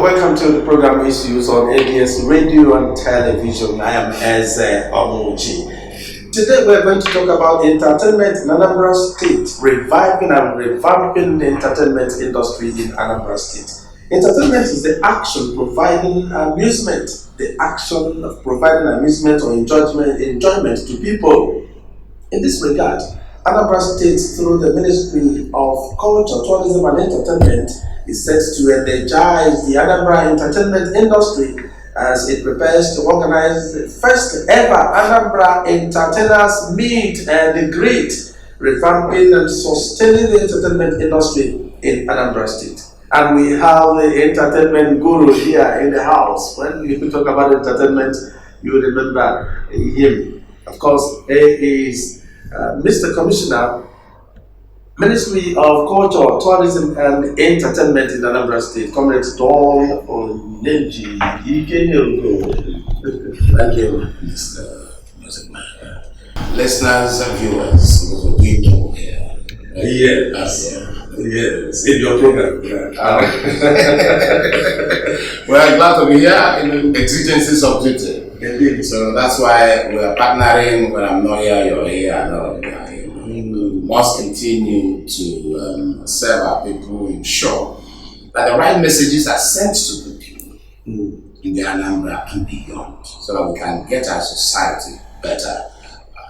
welcome to the program Issues on ABS Radio and Television. I am Eze Omuji. Today we're going to talk about entertainment in Anambra State, reviving and revamping the entertainment industry in Anambra State. Entertainment is the action providing amusement, the action of providing amusement or enjoyment to people. In this regard, Anambra State, through the Ministry of Culture, Tourism and Entertainment, is set to energize the Anambra entertainment industry as it prepares to organize the first ever Anambra Entertainers Meet and Greet, revamping and sustaining the entertainment industry in Anambra State. And we have the entertainment guru here in the house. When you talk about entertainment, you remember him. Of course, he is Mr. Commissioner, Ministry of Culture, Tourism and Entertainment in Anambra State, Comrade Don Oneji. Thank you, Mr. Music Man. Listeners and viewers, we're doing here. Yes, in your program. We're glad to be here in the exigencies of duty. Indeed. So that's why we're partnering. When I'm not here, you're here. We must continue to serve our people, ensure that the right messages are sent to the people in the Anambra and beyond, so that we can get our society better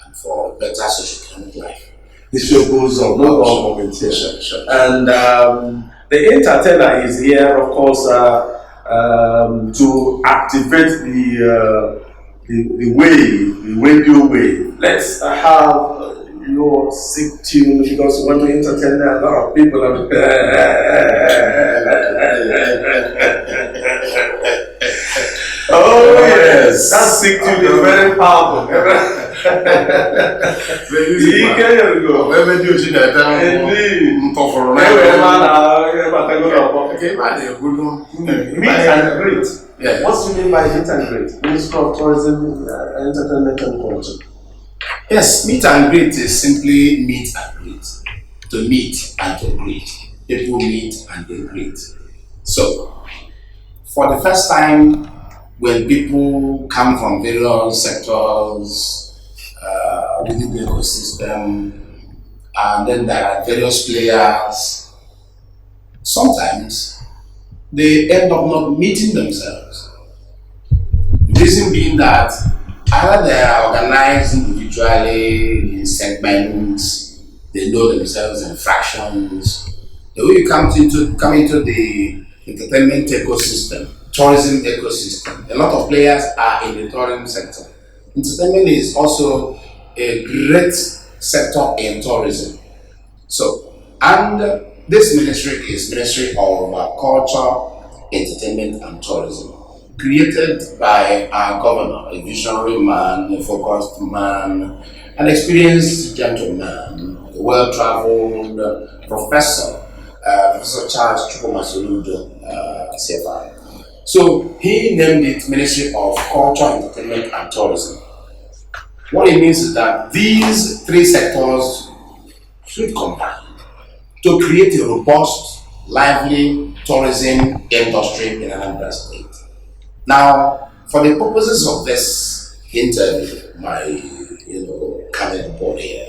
and for better socio-economic life. The show goes on, no more moments here. Sure. And the entertainer is here, of course, to activate the radio wave. Let's have your sick tune, because we want to entertain a lot of people. Oh yes, that sick tune is very powerful. Meet and greet. Yeah. What do you mean by meet and greet? Ministry of Tourism, Entertainment and Culture. Yes, meet and greet is simply meet and greet. To meet and to greet. People meet and they greet. So, for the first time, when people come from various sectors within the ecosystem, and then there are various players, sometimes they end up not meeting themselves. The reason being that either they are organized individually in segments, they know themselves in fractions. The way you come into the entertainment ecosystem, tourism ecosystem, a lot of players are in the tourism sector. Entertainment is also a great sector in tourism. So, and this ministry is Ministry of Culture, Entertainment and Tourism, created by our governor, a visionary man, a focused man, an experienced gentleman, a well-traveled professor, Professor Charles Chukwumasoludo, CFR. So he named it Ministry of Culture, Entertainment and Tourism. What it means is that these three sectors should combine to create a robust, lively tourism industry in Anambra State. Now, for the purposes of this interview, my coming aboard here,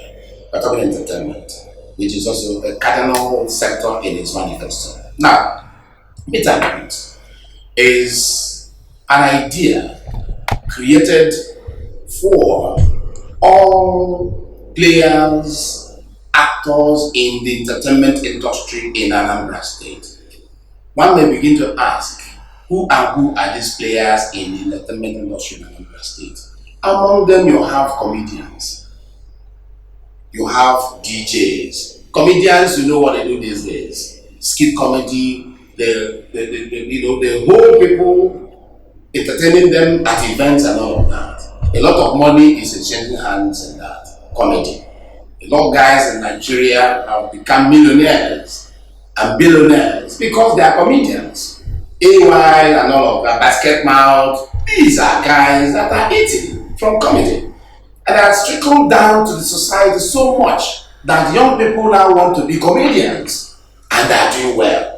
we're talking entertainment, which is also a cardinal sector in its manifesto. Now, meet and greet is an idea created for all players, actors in the entertainment industry in Anambra State. One may begin to ask, who are these players in the entertainment industry in Anambra State? Among them, you have comedians, you have DJs. Comedians, you know what they do these days: skit comedy. They hold people, entertaining them at events and all of that. A lot of money is exchanging hands in that comedy. A lot of guys in Nigeria have become millionaires and billionaires because they are comedians. AY and all of that, basket mouth, these are guys that are eating from comedy. And that's trickled down to the society so much that young people now want to be comedians, and they are doing well.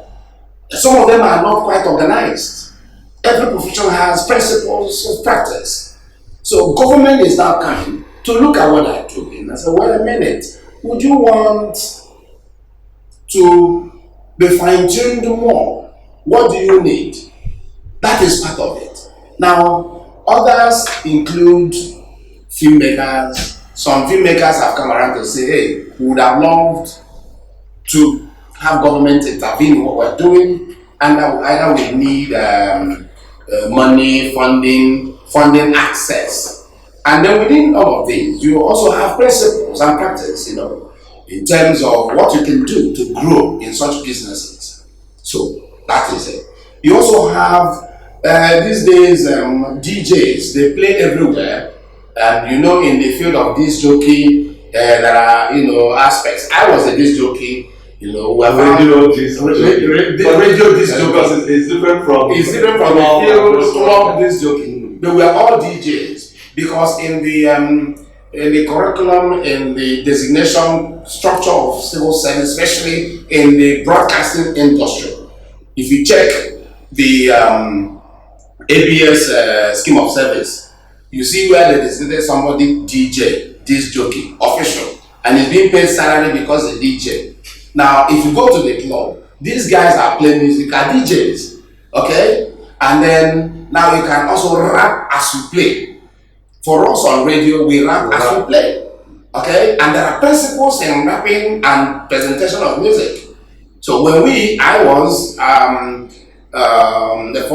Some of them are not quite organized. Every profession has principles of practice. So government is now coming to look at what they're doing and say, wait a minute, would you want to be fine-tuned more? What do you need? That is part of it. Now, others include filmmakers. Some filmmakers have come around to say, hey, we would have loved to have government intervene in what we're doing, and either we need money, funding access. And then within all of these, you also have principles and practice, in terms of what you can do to grow in such businesses. So that is it. You also have these days DJs, they play everywhere. And in the field of disc jockey, there are aspects. I was a disc jockey. Radio disc jockey. Because it's different from the field club disc jockey. They were all DJs because in the curriculum, in the designation structure of civil service, especially in the broadcasting industry, if you check the ABS scheme of service, you see where they designated somebody DJ, disc jockey, official, and he's being paid salary because he's a DJ. Now, if you go to the club, these guys are playing music, are DJs, okay? And then now you can also rap as you play. For us on radio, we rap as we play, okay? And there are principles in rapping and presentation of music. So when I was the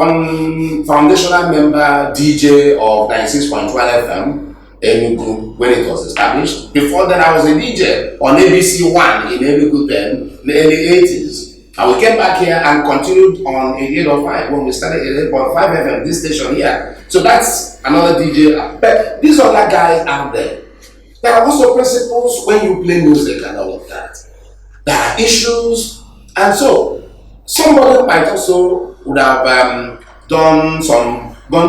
foundational member DJ of 96.1 FM Enugu when it was established. Before then, I was a DJ on ABC 1 in Enugu then, in the early 80s. And we came back here and continued on 88.5 when we started 88.5 FM, this station here. So that's another DJ. But these other guys out there, there are also principles when you play music and all of that. There are issues, and so somebody might also would have gone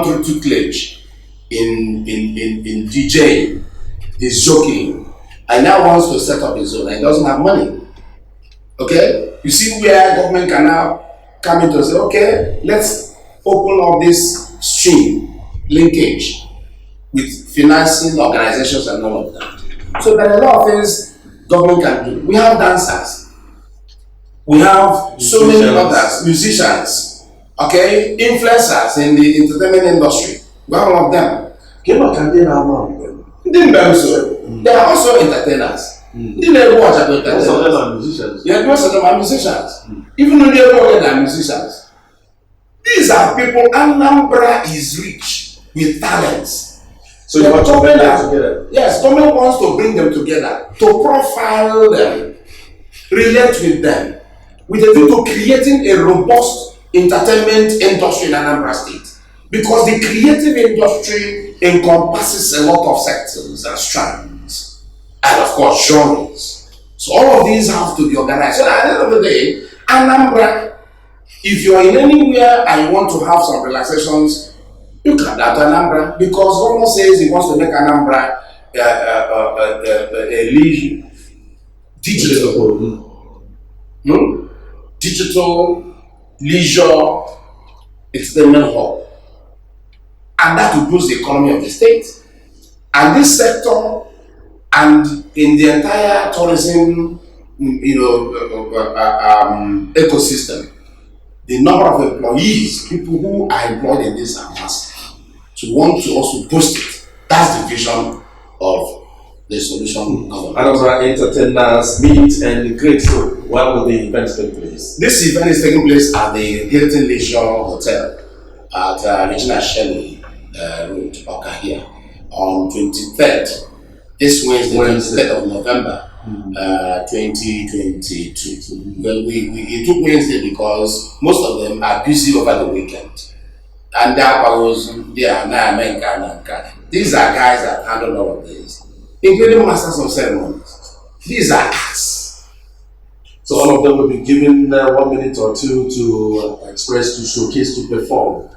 through tutelage in DJing, this joking, and now wants to set up his own and doesn't have money. Okay? You see where government can now come in to say, okay, let's open up this stream linkage with financing organizations and all of that. So there are a lot of things government can do. We have dancers. We have so many others, musicians, okay, influencers in the entertainment industry. We are one of them. They are also entertainers. Most of them are musicians. Yeah, most of them are musicians. Even though they are musicians. These are people, Anambra is rich with talents. So you want to bring them together? Yes, government wants to bring them together, to profile them, relate with them, with a view to creating a robust entertainment industry in Anambra State. Because the creative industry encompasses a lot of sectors and strands, and of course genres. So all of these have to be organized. So at the end of the day, Anambra, if you are in anywhere and you want to have some relaxations, you can at Anambra, because government says he wants to make Anambra a leisure, digital leisure entertainment hub. And that will boost the economy of the state. And this sector, and in the entire tourism, ecosystem, the number of employees, people who are employed in this are massive. So we want to also boost it. That's the vision of the solution government. Anambra entertainers meet and create. So where will the event take place? This event is taking place at the Hilton Leisure Hotel at Regina Shelley Road, Okahia, on 23rd, this Wednesday, 23rd of November, 2022. Well, we took Wednesday because most of them are busy over the weekend. And these are guys that handle all of this, including masters of ceremonies. These are acts. So all of them will be given 1 minute or two to express, to showcase, to perform.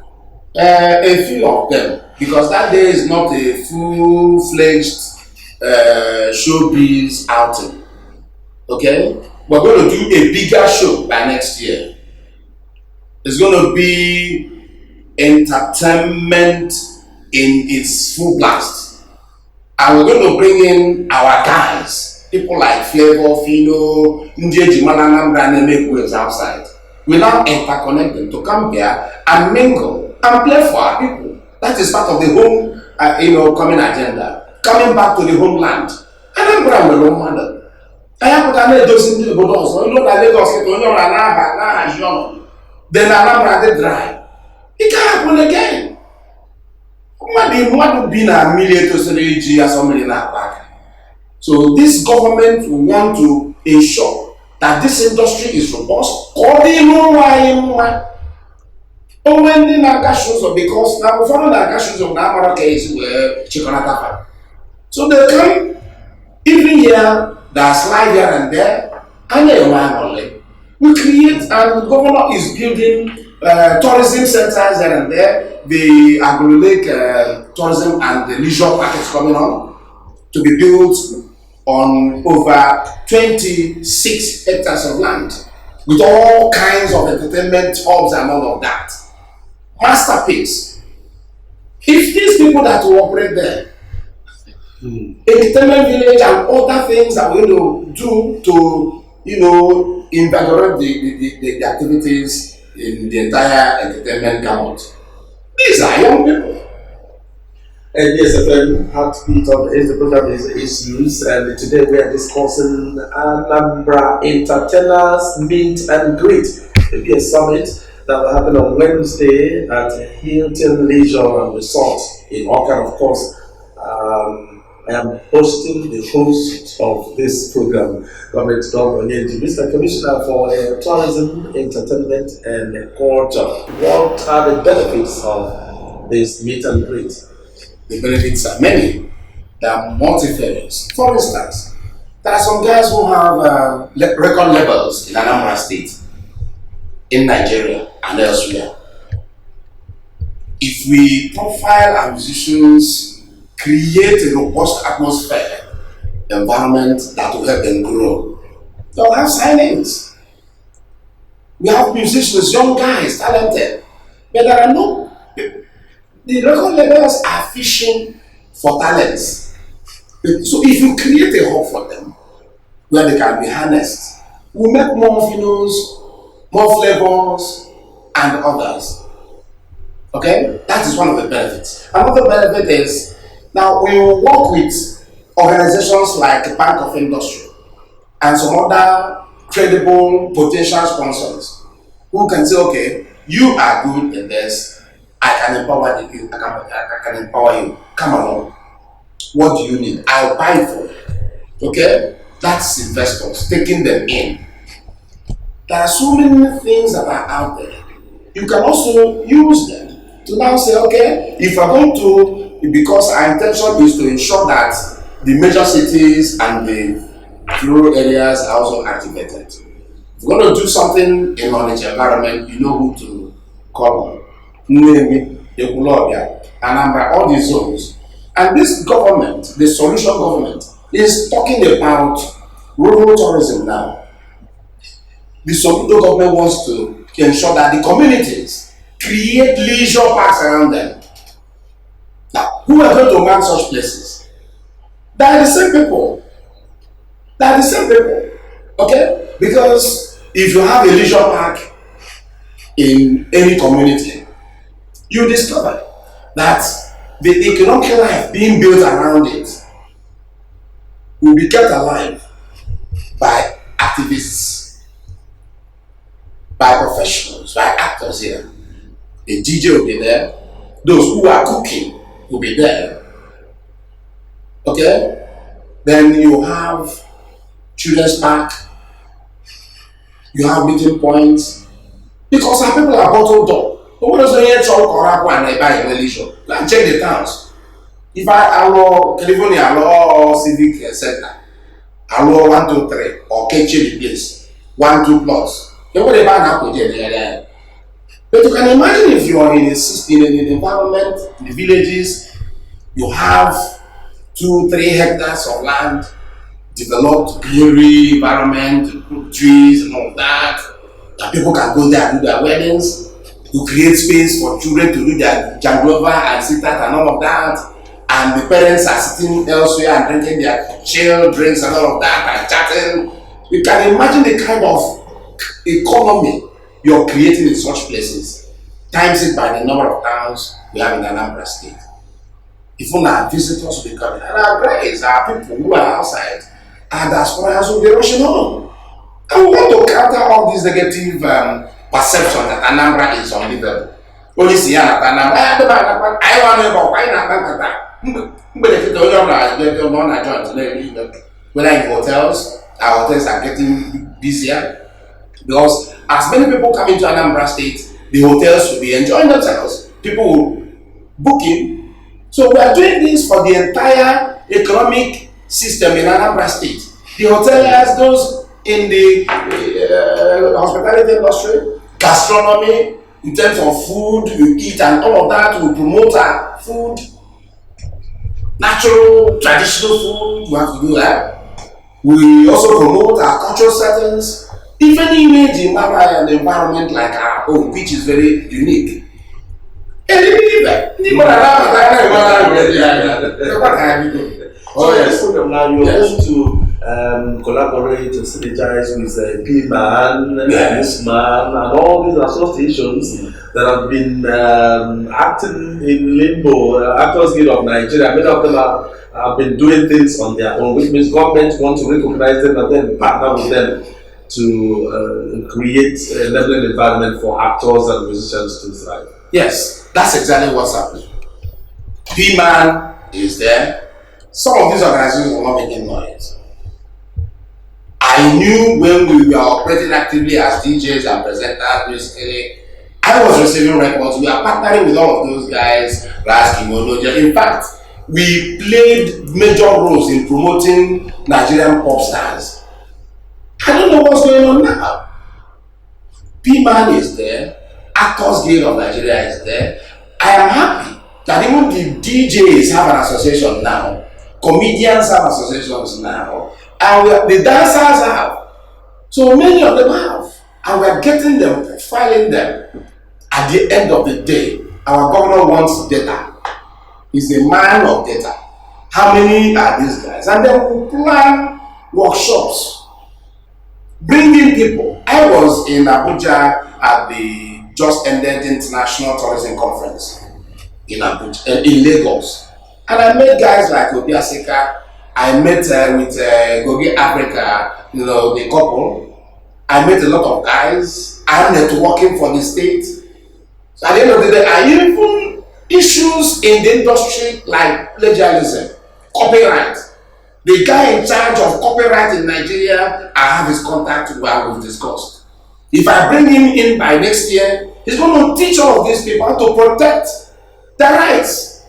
A few of them, because that day is not a full-fledged showbiz outing. Okay? We're going to do a bigger show by next year. It's going to be entertainment in its full blast. And we're going to bring in our guys, people like Flavor, Fino, Ndieji, Anambra, and make waves outside. We now interconnect them to come here and mingle and play for our people. That is part of the home, coming agenda. Coming back to the homeland. Anambra will no matter. I have put an dozen people also. You know that Lagos get on your Anambra, then Anambra they dry. It can happen again. What be na million to say or somebody in our back. So this government will want to ensure that this industry is robust. When the Naga shows up, because now we follow the Naga shows of Namara case where Chikonata. So they come every year, there's slide here and there, and they only. We create, and the governor is building tourism centers here and there. The Agro Lake tourism and the leisure park is coming on to be built on over 26 hectares of land with all kinds of entertainment hubs and all of that. Masterpiece. If these people that will operate there, entertainment village and other things that we're going to do to, invigorate the activities in the entire entertainment gamut. These are young people. And yes, a very heartbeat of the program is issues, and today we are discussing Anambra Entertainers Meet and Greet. It will be a summit that will happen on Wednesday at Hilton Leisure and Resort in Auckland, of course. I am hosting the host of this program, Government Mr. Commissioner for Tourism, Entertainment and Culture. What are the benefits of this meet and greet? The benefits are many. They are multifarious. For instance, there are some guys who have record labels in Anambra State, in Nigeria and elsewhere. If we profile our musicians, create a robust atmosphere, environment that will help them grow, they'll have signings. We have musicians, young guys, talented, but there are no. The record labels are fishing for talents. So if you create a hub for them where they can be harnessed, we'll make more Finos, more flavors, and others. Okay? That is one of the benefits. Another benefit is now we will work with organizations like Bank of Industry and some other credible potential sponsors who can say, okay, you are good in this. I can empower you. I can empower you. Come along. What do you need? I'll buy for you. Okay? That's investors taking them in. There are so many things that are out there. You can also use them to now say, okay, if we're going to, because our intention is to ensure that the major cities and the rural areas are also activated. If we're going to do something in knowledge environment, you know who to call on. Anambra, all these zones. And this government, the solution government, is talking about rural tourism now. The solution government wants to ensure that the communities create leisure parks around them. Now, who are going to man such places? They are the same people. Okay? Because if you have a leisure park in any community, you discover that the economic life being built around it will be kept alive by activists, by professionals, by actors here. A DJ will be there. Those who are cooking will be there. Okay? Then you have children's park. You have meeting points. Because our people are bottled up. But what does the hear talk or rap and they buy in leisure? Like check the towns. If I allow California, allow civic center, allow 1, 2, 3, or catch the place, 1, 2 plots. Then what they buy now there. But you can imagine if you are in an environment, in the villages, you have 2, 3 hectares of land, developed greenery, environment, trees and all that. And people can go there and do their weddings. You create space for children to do their janglova and sit at and all of that. And the parents are sitting elsewhere and drinking their chill drinks and all of that and chatting. You can imagine the kind of economy you're creating in such places. Times it by the number of towns we have in Anambra State. If our visitors will be coming, and our guys, our people who are outside, our diasporas will be rushing home. And we want to counter all these negative perception that Anambra is unlivable. Only see Anambra, I want to go, why not? Whether in hotels, our hotels are getting busier because as many people come into Anambra State, the hotels will be enjoying themselves. People will book in. So we are doing this for the entire economic system in Anambra State. The hoteliers, those in the hospitality industry, gastronomy, in terms of food you eat and all of that, we promote our food, natural, traditional food, we have to do that. We also promote our cultural settings, even image in an environment like our own, which is very unique. And they believe that. Oh yes, now you're going to collaborate to synergize with P-Man, this man, and all these associations that have been acting in limbo. Actors Guild of Nigeria, many of them have been doing things on their own, which means government want to recognize them and then partner with them to create a leveling environment for actors and musicians to thrive. Yes, that's exactly what's happening. P-Man is there. Some of these organizations are not making noise. I knew when we were operating actively as DJs and presenters, basically, I was receiving records. We are partnering with all of those guys, in fact, we played major roles in promoting Nigerian pop stars. I don't know what's going on now. P-Man is there. Actors Guild of Nigeria is there. I am happy that even the DJs have an association now. Comedians have associations now. And the dancers have. So many of them have. And we are getting them, profiling them. At the end of the day, our governor wants data. He's a man of data. How many are these guys? And then we'll plan workshops. Bringing people. I was in Abuja at the just ended International Tourism Conference in Abuja, in Lagos. And I met guys like Obi Asika. I met with Gogi Africa, the couple. I met a lot of guys. I'm networking for the state. So at the end of the day, I even issues in the industry like plagiarism, copyright. The guy in charge of copyright in Nigeria, I have his contact where we've discussed. If I bring him in by next year, he's going to teach all of these people how to protect their rights,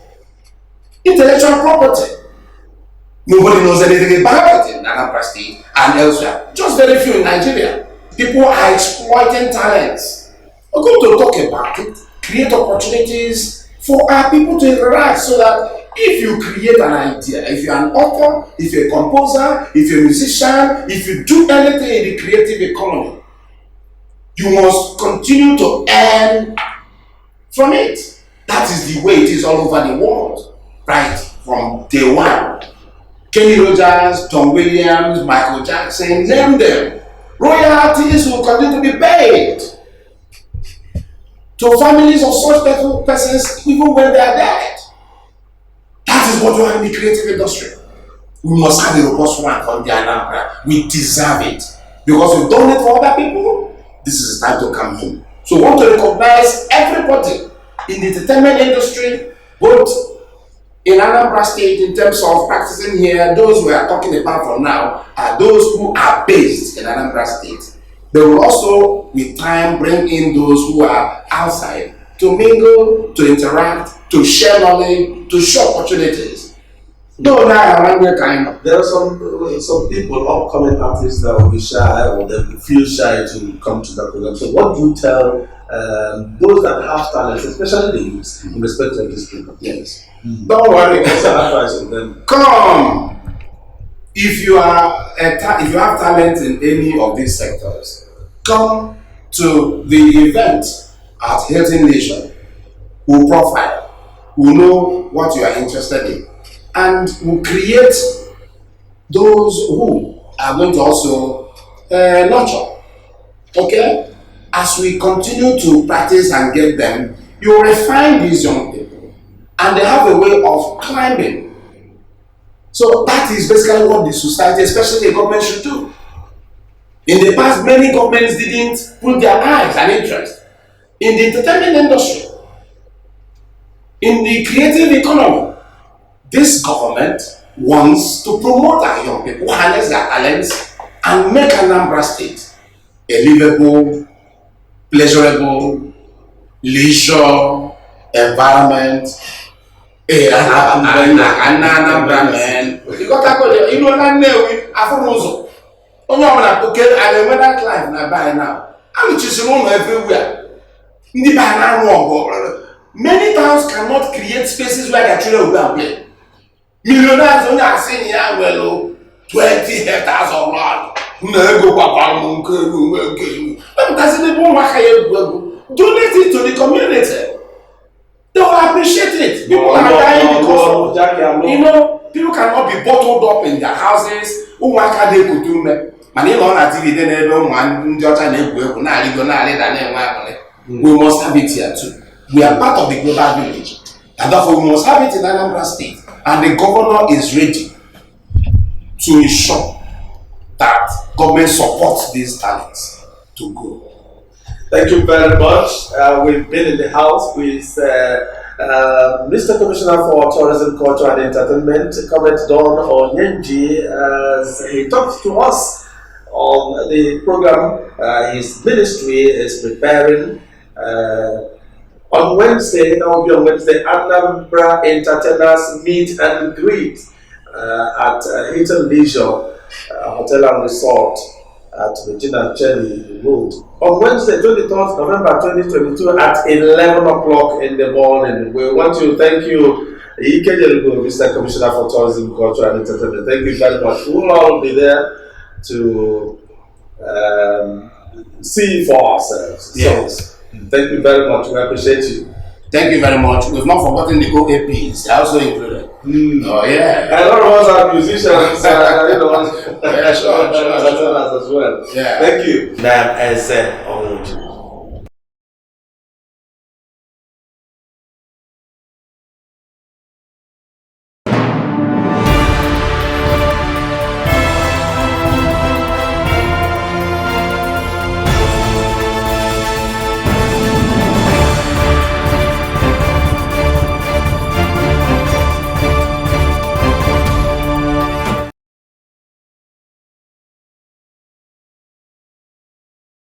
intellectual property. Nobody knows anything about it in Anambra State and elsewhere. Just very few in Nigeria. People are exploiting talents. We're going to talk about it, create opportunities for our people to interact so that if you create an idea, if you're an author, if you're a composer, if you're a musician, if you do anything in the creative economy, you must continue to earn from it. That is the way it is all over the world, right from day one. Kenny Rogers, Tom Williams, Michael Jackson, name them. Royalties will continue to be paid to families of such persons even when they are dead. That is what we have in the creative industry. We must have a robust one from the Anambra. We deserve it. Because we've done it for other people, this is the time to come in. So we want to recognize everybody in the entertainment industry, both in Anambra State in terms of practicing here. Those we are talking about for now are those who are based in Anambra State. They will also, with time, bring in those who are outside to mingle, to interact, to share knowledge, to show opportunities. Though now there are some people, upcoming artists that will be shy or they will feel shy to come to the program. So what do you tell those that have talents, especially the youth, in respect of these people? Yes. Don't worry. What's the advice of them? Come. If you have talent in any of these sectors, come to the event at Hilton Leisure will profile, will know what you are interested in, and will create those who are going to also nurture. Okay? As we continue to practice and get them, you refine these young people, and they have a way of climbing. So that is basically what the society, especially the government, should do. In the past, many governments didn't put their eyes and interest in the entertainment industry, in the creative economy. This government wants to promote our young people, harness their talents, and make Anambra State a livable, pleasurable, leisure environment. Anambra man, because you know that I onye ọbụla oke a na-enwe that life na by now. Alụchisiri ụlọ everywhere. Ndị be a na-anụ ọgụ. Many towns cannot create spaces where their children will go and play. Millionaires onye asị na ya nwere 20 hectares of land. Na-ego kwakwa m nke elu nke elu. Epụtasị n'ebe ụmụaka ya egwu egwu. Donate it to the community. They will appreciate it. People are dying because people cannot be bottled up in their houses. Ụmụaka dị ekutu ume. Mana ịnọ na TV dị n'ebe ụmụ ndị ọcha na-egwu egwu na-arịgo na-arịda na-enwe abalị. We must have it here too. We are part of the global village. And therefore we must have it in Anambra State. And the governor is ready to ensure that government supports these talents to grow. Thank you very much. We've been in the house with Mr. Commissioner for Tourism, Culture and Entertainment, Comrade Don Onyenji, as he talked to us on the program his ministry is preparing. On Wednesday, that will be on Wednesday, Anambra Entertainers Meet and Greet at Hilton Leisure Hotel and Resort at Regina Chelly Road. On Wednesday, 23rd November 2022 at 11 o'clock in the morning. We want to thank you, Mr. Commissioner for Tourism, Culture and Entertainment. Thank you very much. We will all be there to see for ourselves. Yes. So, thank you very much. We appreciate you. Thank you very much. We've not forgotten the OAPs. They're also included. Oh yeah. A lot of us are musicians, yeah, sure. as well. Yeah. Thank you. As